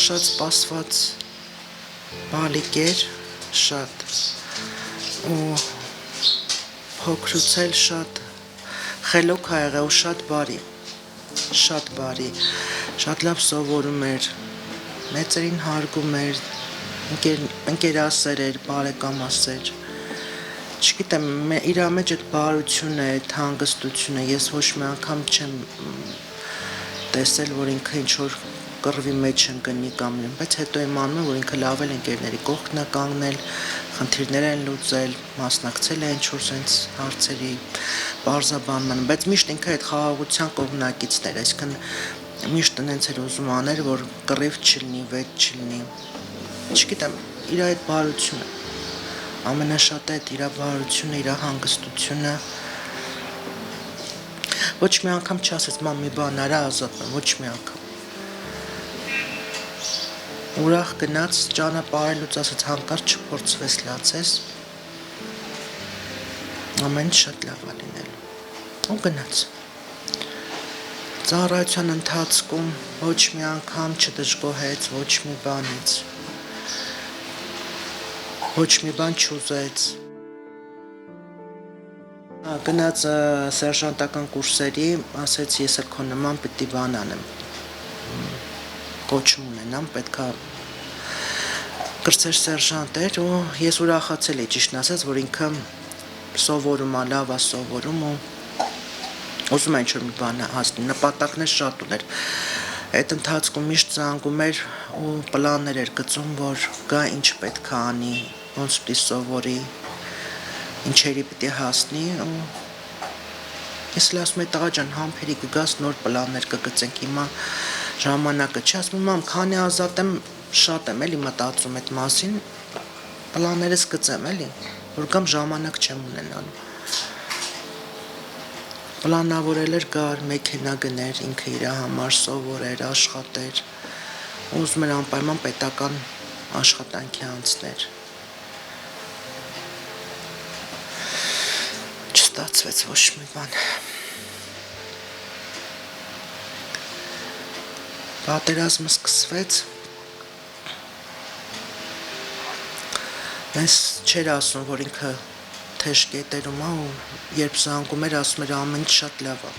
շատ սպասված բալիկ էր, շատ ու փոքրուց էլ շատ խելոք ա եղել ու շատ բարի, շատ լավ սովորում էր, մեծերին հարգում էր, ընկերասեր էր, բարեկամասեր, չգիտեմ, իր մեջ այդ բարությունը, այդ հանգստությունը ես ոչ մի անգամ չեմ տեսել, որ ինքը ինչ-որ կռվի մեջ ընկնի կամ բայց հետո իմանում եմ, որ ինքը լավ էլ ընկերների կողքն է կանգնել, խնդիրներ են լուծել, մասնակցել է ինչ-որ sense հարցերի բարձաբանման, բայց միշտ ինքը այդ խաղաղության կողմնակիցն էր, այսինքն միշտ այնց էր ուզում անել, որ կռիվ չլինի, վեճ չլինի, չգիտեմ, իր այդ բարությունը, ամենաշատը այդ իր բարությունը, իր հանգստությունը, ոչ մի անգամ չասեց, մամ մի բան արա ազատվեմ, ոչ մի անգամ, ուրախ գնաց ճանապարհելուց ասեց հանկարծ չփորձվես լացես, ամեն ինչ շատ լավ է լինելու, ու գնաց, ծառայության ընթացքում ոչ մի անգամ չդժգոհեց, ոչ մի բանից, ոչ մի բան չուզեց, գնաց սերժանտական կուրսերի, ասեց ես էլ քո նման պիտի բան անեմ, կոչում ունենամ, պետքա կրծեր սերժանտ էր ու ես ուրախացել էի ճիշտն ասած, որ ինքը սովորում է, լավ է սովորում ու ուզում է ինչ-որ մի բան հասնի, նպատակներ շատ ուներ, այդ ընթացքում միշտ զանգում էր ու պլաններ էր գծում, որ գա ինչ պետք է անի, ոնց պիտի սովորի, ինչերի պիտի հասնի ու ես էլ ասում եի տղա ջան համբերի կգաս նոր պլաններ կգծենք հիմա ժամանակը չի ասում մամ քանի ազատ եմ շատ եմ էլի մտածում այդ մասին պլաններս գծեմ էլի որ կամ ժամանակ չեմ ունենալու պլանավորել էր գար մեքենա գներ ինքը իր համար սովորեր աշխատեր ուզում էր անպայման պետական աշխատանքի անցներ չստացվեց ոչ մի բան պատերազմը սկսվեց Ես չէր ասում, որ ինքը թեժ կետերում է ու երբ զանգում էր, ասում էր ամեն ինչ շատ լավ է։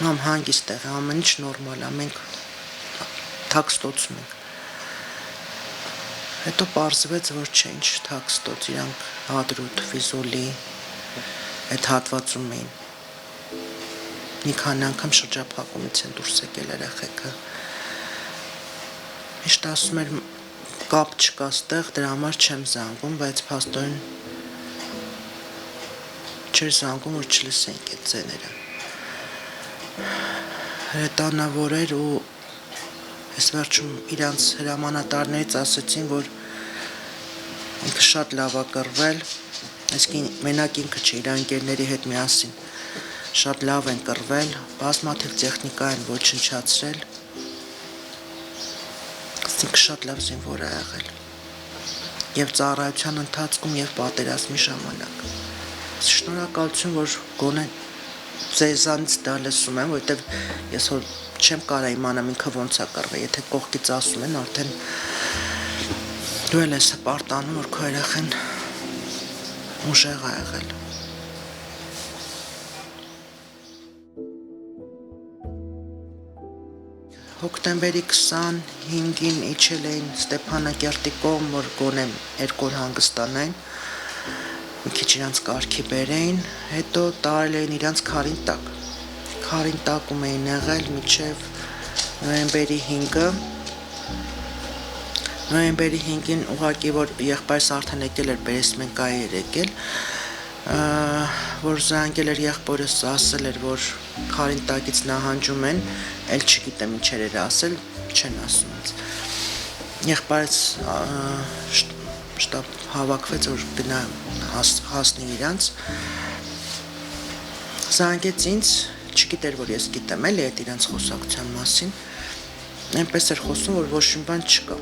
Մամ հանգիստ եղե, ամեն ինչ նորմալ է, մենք թաքստոցում ենք։ Հետո պարզվեց, որ չէ ինչ թաքստոց, իրանք Հադրութ, Ֆիզուլի այդ հատվածում էին։ Մի քանի անգամ շրջափակումից են դուրս եկել երեխեքը։ Միշտ ասում էր կապ չկա ստեղ, դրա համար չեմ զանգում, բայց փաստորեն չէր զանգում, որ չլսենք այդ ձեները։ Հրետանավոր էր ու ես վերջում իրանց հրամանատարներից ասեցին, որ ինքը շատ լավ է կռվել, այսինքն մենակ ինքը չէ, իր ընկերների հետ միասին շատ լավ են կռվել, բազմաթիվ տեխնիկա են ոչնչացրել, ինքը շատ լավ զինվոր է եղել և ծառայության ընթացքում և պատերազմի ժամանակ շնորհակալություն որ գոնե ձեզանից դա լսում եմ որովհետև ես որ չեմ կարա իմանամ ինքը ոնց է կռվել եթե կողքից ասում են արդեն դու էլ ես հպարտանում որ քո երեխան ուժեղ է եղել Հոկտեմբերի 25-ին իջել էին Ստեփանակերտի կողմ, որ գոնե երկու օր հանգստանային, մի քիչ իրանց կարգի բերեին, հետո տարել էին իրանց քարին տակում էին եղել մինչև նոյեմբերի 5-ը, նոյեմբերի 5-ին ուղղակի որ եղբայրս արդեն եկել էր Պերեսմենկայի էր եկել, որ զանգել էր եղբորս ասել էր, որ քարին տակից նահանջում են, էլ չգիտեմ ինչեր էր ասել, չեն ասում ինձ։ Եղբայրս շտապ հավաքվեց, որ գնա հասնի իրանց, զանգեց ինձ, չգիտեր, որ ես գիտեմ էլի այդ իրանց խոսակցության մասին, այնպես էր խոսում, որ ոչ մի բան չկա,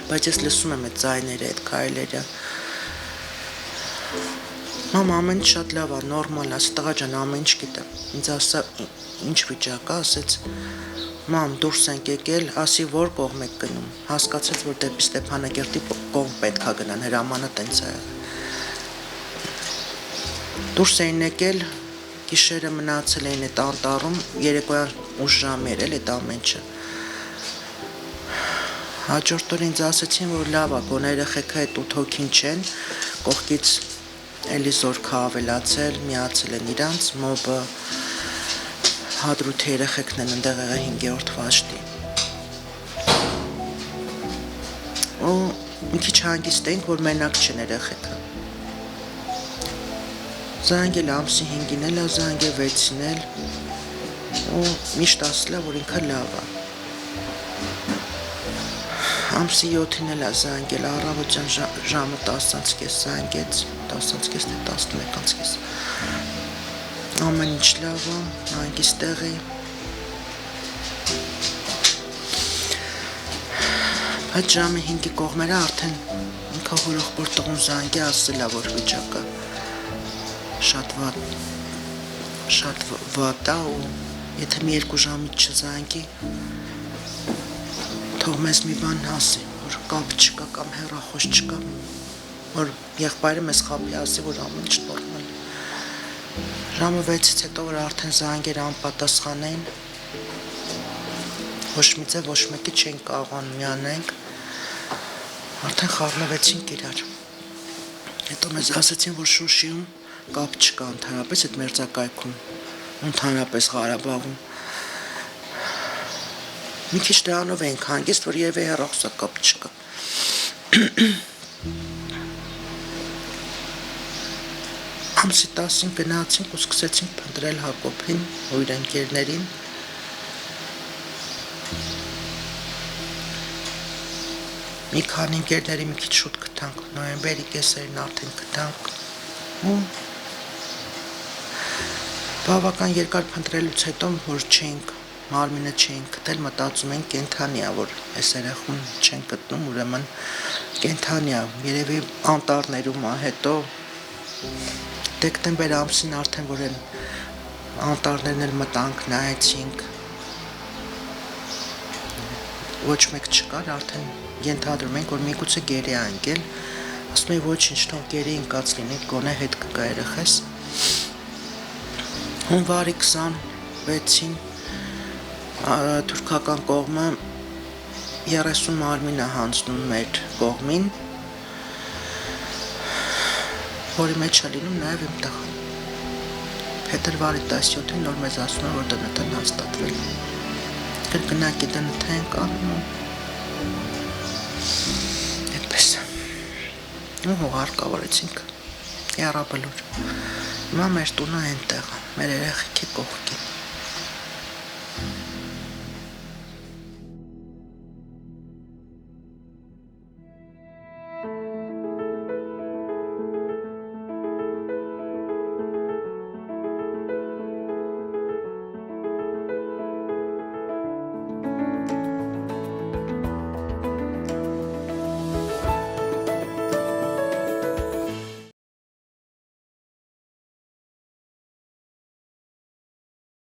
բայց ես լսում եմ այդ ձայները, այդ քայլերը, Մամ ամեն ինչ շատ լավ է, նորմալ է, տղա ջան ամեն ինչ գիտեմ, ինձ ասա ինչ վիճակ է, ասեց Մամ, դուրս ենք եկել, ասի որ կողմ եք գնում։ Հասկացեց, որ դեպի Ստեփանագերտի կողմ պետք է գնան, հրամանը տենց է եղել։ Դուրս էին եկել, գիշերը մնացել էին այդ անտառում, երեկոյան 8 ժամ էր էլ այդ ամեն ինչը։ Հաջորդ օր ինձ ասեցին, որ լավ է, գոնե երեխեքը այդ 8 հոգին չեն, կողքից էլի զորքը ավելացել, միացել են իրանց, մոբը Հադրութի երեխեքն են ընդեղ եղել 5-րդ վաշտի։ Ու մի քիչ հանգիստ էինք, որ մենակ չեն երեխեքը։ Զանգել ամսի 5-ին էլ, զանգել 6-ին էլ, ու միշտ ասել է, որ ինքը լավ է։ Ամսի 7-ին էլ զանգել, առավոտյան ժամը 10:30 զանգեց, 10:30 թե 11:30։ Ամեն ինչ լավ է, հանգիստ տեղ է։ Այդ ժամը 5-ի կողմերը արդեն ինքը հորեղբոր տղուն զանգի ասել է, որ վիճակը շատ վատ է ու եթե մի 2 ժամից չզանգի, թող մեզ մի բան ասի, որ կապ չկա կամ հեռախոս չկա, որ եղբայրը մեզ խաբի ասի, որ ամեն ինչ նորմալ է։ Ժամը 6-ից հետո որ արդեն զանգեր անպատասխան էին, ոչ մի ձև ոչ մեկի չենք կարողան միանենք, արդեն խառնվեցինք իրար։ Հետո մեզ ասեցին, որ Շուշիում կապ չկա ընդհանրապես այդ մերձակայքում, ընդհանրապես Ղարաբաղում։ Մի քիչ դրանով էինք հանգիստ, որ երևի հեռախոսակապ չկա։ Ամսի 10-ին գնացինք ու սկսեցինք փնտրել Հակոբին ու իր ընկերներին։ Մի քանի ընկերների մի քիչ շուտ գտանք, նոյեմբերի կեսերին արդեն գտանք։ Ու բավական երկար փնտրելուց հետո, որ մարմինը չէինք գտել, մտածում ենք կենթանի է, որ այս երեխուն չենք գտնում, ուրեմն կենթանի է, երևի անտառներում է, հետո դեկտեմբեր ամսին արդեն որ են անտառներն էլ մտանք, նայեցինք, ոչ մեկ չկար, արդեն ենթադրում ենք, որ միգուցե գերի է ընկել, ասում ենք ոչինչ, թող գերի ընկած լինի, գոնե հետ կգա երեխես։ Հունվարի 26-ին թուրքական կողմը 30 մարմին է հանձնում մեր կողմին, որի մեջ է լինում նաև իմ տղան։ Փետրվարի 17-ին նոր մեզ ասում են, որ ՏՆԹ-ն հաստատվել է։ Կրկնակի ՏՆԹ ենք անում ու այդպես։ Ու հողարկավորեցինք Եռաբլուր։ Հիմա մեր տունը այնտեղ է, մեր երեխեքի կողքին։